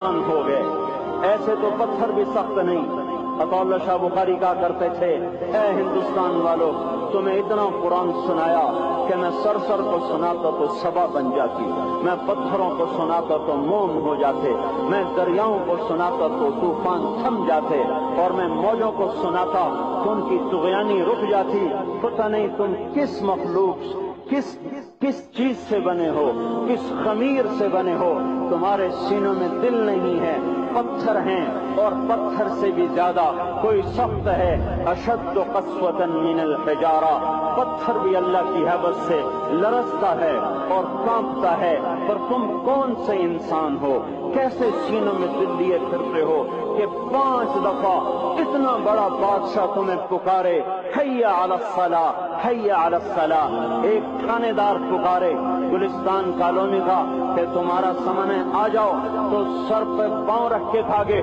ہو گئے. ایسے تو پتھر بھی سخت نہیں. عطا اللہ شاہ بخاری کہا کرتے تھے، اے ہندوستان والو، تمہیں اتنا قرآن سنایا کہ میں سر کو سناتا تو صبا بن جاتی، میں پتھروں کو سناتا تو موم ہو جاتے، میں دریاؤں کو سناتا تو طوفان تھم جاتے، اور میں موجوں کو سناتا تو ان کی طغیانی رک جاتی. پتہ نہیں تم کس مخلوق، کس چیز سے بنے ہو، کس خمیر سے بنے ہو. تمہارے سینوں میں دل نہیں ہے، پتھر ہیں، اور پتھر سے بھی زیادہ کوئی سخت ہے. اشد قسوة من الحجارہ، پتھر بھی اللہ کی حیبت سے لرزتا ہے اور کانپتا ہے. پر تم کون سے انسان ہو، کیسے سینوں میں دل لیے پھرتے ہو کہ 5 دفعہ اتنا بڑا بادشاہ تمہیں پکارے، حی علی الصلاۃ، حی علی الصلاۃ. ایک تھانے دار پکارے گلستان کالونی کا کہ تمہارا سمن ہے آ جاؤ، تو سر پہ پاؤں رکھ کے بھاگے.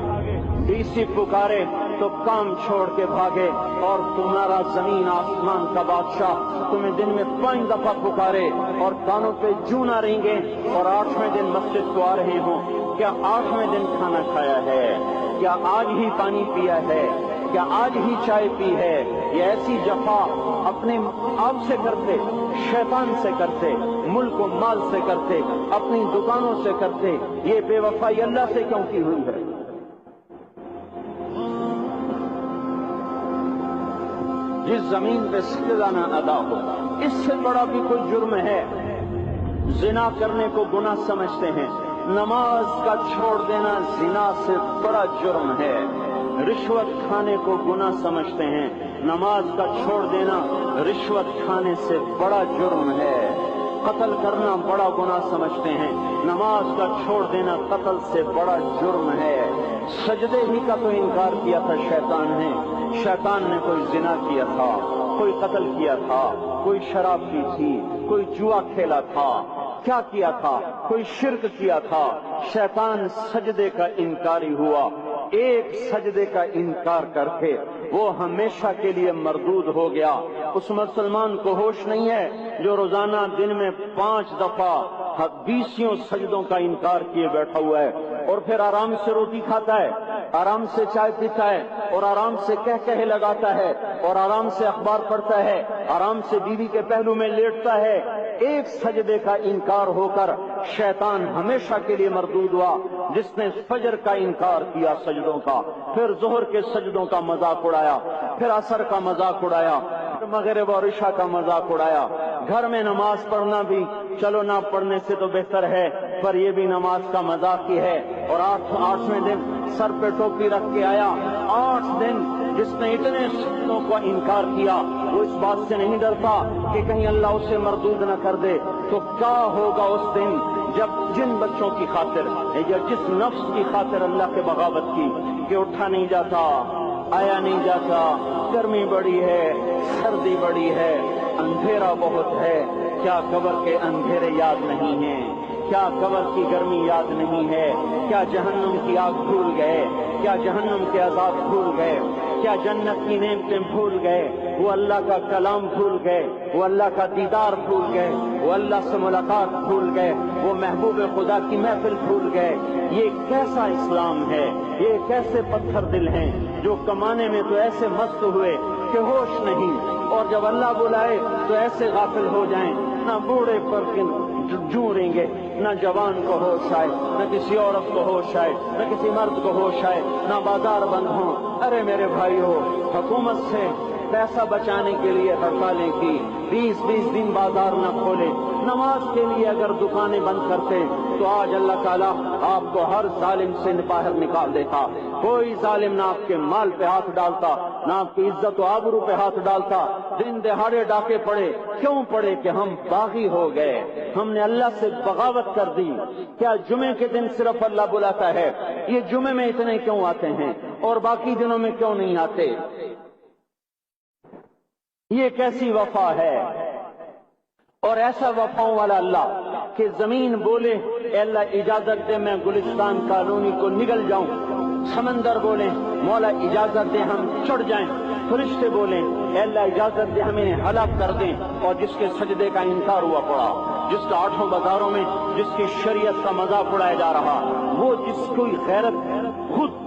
ڈی سی پکارے تو کام چھوڑ کے بھاگے. اور تمہارا زمین آسمان کا بادشاہ تمہیں دن میں 5 دفعہ پکارے اور کانوں پہ جوں نہ رہیں گے، اور 8ویں دن مسجد کو آ رہے ہوں. کیا 8ویں دن کھانا کھایا ہے؟ کیا آج ہی پانی پیا ہے؟ کیا آج ہی چائے پی ہے؟ یہ ایسی جفا اپنے آپ سے کرتے، شیطان سے کرتے، ملک و مال سے کرتے، اپنی دکانوں سے کرتے. یہ بے وفائی اللہ سے کیوں کی ہوئی ہے؟ جس زمین پہ سجدہ نہ ادا ہو، اس سے بڑا بھی کوئی جرم ہے؟ زنا کرنے کو گناہ سمجھتے ہیں، نماز کا چھوڑ دینا زنا سے بڑا جرم ہے. رشوت کھانے کو گناہ سمجھتے ہیں، نماز کا چھوڑ دینا رشوت کھانے سے بڑا جرم ہے. قتل کرنا بڑا گناہ سمجھتے ہیں، نماز کا چھوڑ دینا قتل سے بڑا جرم ہے. سجدے ہی کا تو انکار کیا تھا شیطان نے. شیطان نے کوئی زنا کیا تھا، کوئی قتل کیا تھا، کوئی شراب پی تھی، کوئی جوا کھیلا تھا، کیا کیا تھا؟ کوئی شرک کیا تھا. شیطان سجدے کا انکاری ہوا. ایک سجدے کا انکار کر کے وہ ہمیشہ کے لیے مردود ہو گیا. اس مسلمان کو ہوش نہیں ہے جو روزانہ دن میں 5 دفعہ 20 سجدوں کا انکار کیے بیٹھا ہوا ہے، اور پھر آرام سے روٹی کھاتا ہے، آرام سے چائے پیتا ہے، اور آرام سے کہہ لگاتا ہے، اور آرام سے اخبار پڑھتا ہے، آرام سے بیوی کے پہلو میں لیٹتا ہے. ایک سجدے کا انکار ہو کر شیطان ہمیشہ کے لیے مردود ہوا. جس نے فجر کا انکار کیا سجدوں کا، پھر ظہر کے سجدوں کا مذاق اڑایا، پھر عصر کا مذاق اڑایا، پھر مغرب اور عشاء کا مذاق اڑایا. گھر میں نماز پڑھنا بھی چلو نہ پڑھنے سے تو بہتر ہے، پر یہ بھی نماز کا مذاق ہی ہے. اور 8ویں دن سر پہ ٹوپی رکھ کے آیا. 8 دن جس نے اتنے سجدوں کا انکار کیا، وہ اس بات سے نہیں ڈرتا کہ کہیں اللہ اسے مردود نہ کر دے. تو کیا ہوگا اس دن جب جن بچوں کی خاطر یا جس نفس کی خاطر اللہ کے بغاوت کی کہ اٹھا نہیں جاتا، آیا نہیں جاتا، گرمی بڑی ہے، سردی بڑی ہے، اندھیرا بہت ہے. کیا قبر کے اندھیرے یاد نہیں ہیں؟ کیا قبر کی گرمی یاد نہیں ہے؟ کیا جہنم کی آگ بھول گئے؟ کیا جہنم کے عذاب بھول گئے؟ کیا جنت کی نعمتیں بھول گئے؟ وہ اللہ کا کلام بھول گئے؟ وہ اللہ کا دیدار بھول گئے؟ وہ اللہ سے ملاقات بھول گئے؟ وہ محبوب خدا کی محفل بھول گئے؟ یہ کیسا اسلام ہے؟ یہ کیسے پتھر دل ہیں جو کمانے میں تو ایسے مست ہوئے کہ ہوش نہیں، اور جب اللہ بلائے تو ایسے غافل ہو جائیں، نہ بوڑھے پر جوڑیں گے، نہ جوان کو ہوش آئے، نہ کسی عورت کو ہوش آئے، نہ کسی مرد کو ہوش آئے، نہ بازار بند ہوں. ارے میرے بھائیو، حکومت سے پیسہ بچانے کے لیے ہڑتالیں کی، 20 دن بازار نہ کھولے. نماز کے لیے اگر دکانیں بند کرتے تو آج اللہ تعالیٰ آپ کو ہر ظالم سے باہر نکال دیتا. کوئی ظالم نہ آپ کے مال پہ ہاتھ ڈالتا، نہ آپ کی عزت و آبرو پہ ہاتھ ڈالتا. دن دہاڑے ڈاکے پڑے، کیوں پڑے؟ کہ ہم باغی ہو گئے، ہم نے اللہ سے بغاوت کر دی. کیا جمعے کے دن صرف اللہ بلاتا ہے؟ یہ جمعے میں اتنے کیوں آتے ہیں اور باقی دنوں میں کیوں نہیں آتے؟ یہ کیسی وفا ہے؟ اور ایسا وفاؤں والا اللہ کہ زمین بولے اے اللہ اجازت دے میں گلستان کالونی کو نگل جاؤں، سمندر بولیں مولا اجازت دے ہم چڑھ جائیں، فرشتے بولیں اے اللہ اجازت دے ہم انہیں ہلاک کر دیں، اور جس کے سجدے کا انکار ہوا پڑا جس کا آٹھوں بازاروں میں جس کی شریعت کا مذاق اڑایا جا رہا، وہ جس کوئی غیرت خود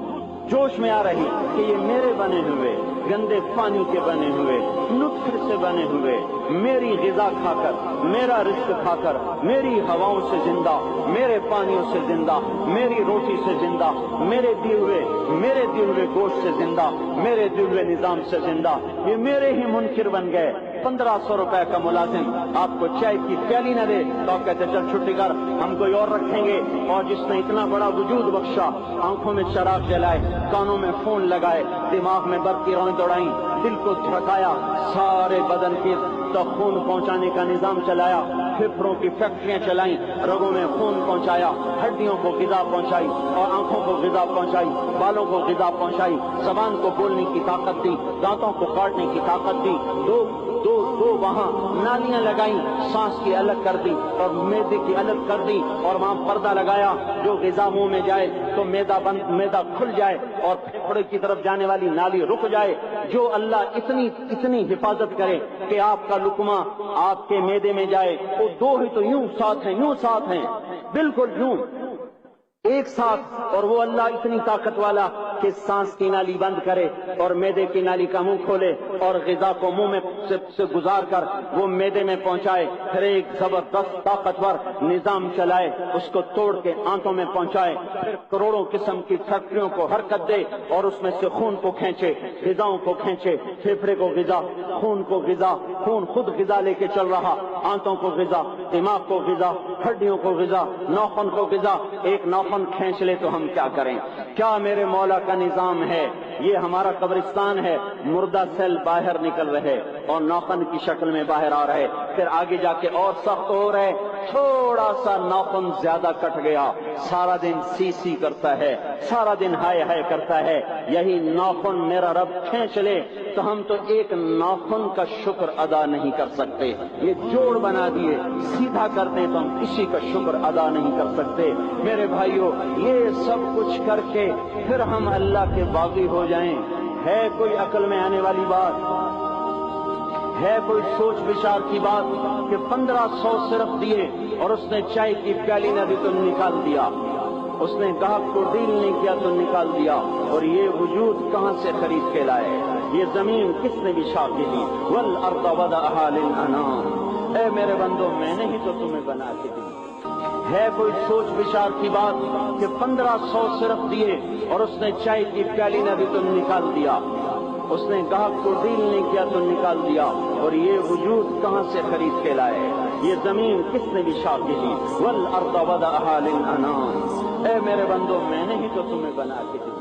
جوش میں آ رہی کہ یہ میرے بنے ہوئے گندے پانی کے بنے ہوئے نطفے سے بنے ہوئے میری غذا کھا کر، میرا رزق کھا کر، میری ہواؤں سے زندہ، میرے پانیوں سے زندہ، میری روٹی سے زندہ، میرے دیے ہوئے گوشت سے زندہ، میرے دیے ہوئے نظام سے زندہ، یہ میرے ہی منکر بن گئے۔ 1500 روپے کا ملازم آپ کو چائے کی پیالی نہ دے تو آپ کہتے چل چھٹی کر، ہم کوئی اور رکھیں گے۔ اور جس نے اتنا بڑا وجود بخشا، آنکھوں میں چراغ جلائے، کانوں میں فون لگائے، دماغ میں برق کی روئیں دوڑائیں، دل کو دھڑکایا، سارے بدن کے تک خون پہنچانے کا نظام چلایا، پھپھڑوں کی فیکٹریاں چلائیں، رگوں میں خون پہنچایا، ہڈیوں کو غذا پہنچائی اور آنکھوں کو غذا پہنچائی، بالوں کو غذا پہنچائی، زبان کو بولنے کی طاقت دی، دانتوں کو کاٹنے کی طاقت دی، دو وہاں نالیاں لگائیں، سانس کی الگ کر دی اور معدے کی الگ کر دی، اور وہاں پردہ لگایا، جو غذا منہ میں جائے تو معدہ کھل جائے اور پھیپھڑے کی طرف جانے والی نالی رک جائے۔ جو اللہ اتنی حفاظت کرے کہ آپ کا لقمہ آپ کے معدے میں جائے، وہ دو ہی تو یوں ساتھ ہیں بالکل یوں ایک ساتھ، اور وہ اللہ اتنی طاقت والا کہ سانس کی نالی بند کرے اور معدے کی نالی کا منہ کھولے اور غذا کو منہ میں سے گزار کر وہ معدے میں پہنچائے، پھر ایک زبردست طاقتور نظام چلائے، اس کو توڑ کے آنتوں میں پہنچائے، پھر کروڑوں قسم کی فیکٹریوں کو حرکت دے اور اس میں سے خون کو کھینچے، غذاؤں کو کھینچے، پھیپھڑے کو غذا، خون کو غذا، خون خود غذا لے کے چل رہا، آنتوں کو غذا، دماغ کو غذا، ہڈیوں کو غذا، ناخن کو غذا۔ ایک ناخن کھینچ لے تو ہم کیا کریں؟ کیا میرے مولا کا نظام ہے؟ یہ ہمارا قبرستان ہے، مردہ سیل باہر نکل رہے اور ناخن کی شکل میں باہر آ رہے، پھر آگے جا کے اور سخت ہو رہے، تھوڑا سا ناخن زیادہ کٹ گیا، سارا دن سی کرتا ہے، سارا دن ہائے کرتا ہے، یہی ناخن میرا رب کھینچ لے تو ہم تو ایک ناخن کا شکر ادا نہیں کر سکتے۔ یہ جوڑ بنا دیے، سیدھا کرتے تو ہم کسی کا شکر ادا نہیں کر سکتے۔ میرے بھائیوں، یہ سب کچھ کر کے پھر ہم اللہ کے باغی ہو جائیں، ہے کوئی عقل میں آنے والی بات؟ ہے کوئی سوچ بچار کی بات کہ 1500 صرف دیے اور اس نے چائے کی پیالی نہ دی تو نکال دیا، اس نے گاہک کو ڈیل نہیں کیا تو نکال دیا، اور یہ وجود کہاں سے خرید کے لائے؟ یہ زمین کس نے بچھا کے دی؟ والارض وضعها للانام، اے میرے بندو میں نے ہی تو تمہیں بنا کے دی۔ ہے کوئی سوچ بچار کی بات کہ 1500 صرف دیے اور اس نے چائے کی پیالی نہ دی تو نکال دیا، اس نے گاہک کو ڈیل نہیں کیا تو نکال دیا، اور یہ وجود کہاں سے خرید کے لائے؟ یہ زمین کس نے بچھا کے دی؟ والارض وضعها للانام، اے میرے بندو میں نے ہی تو تمہیں بنا کے دی۔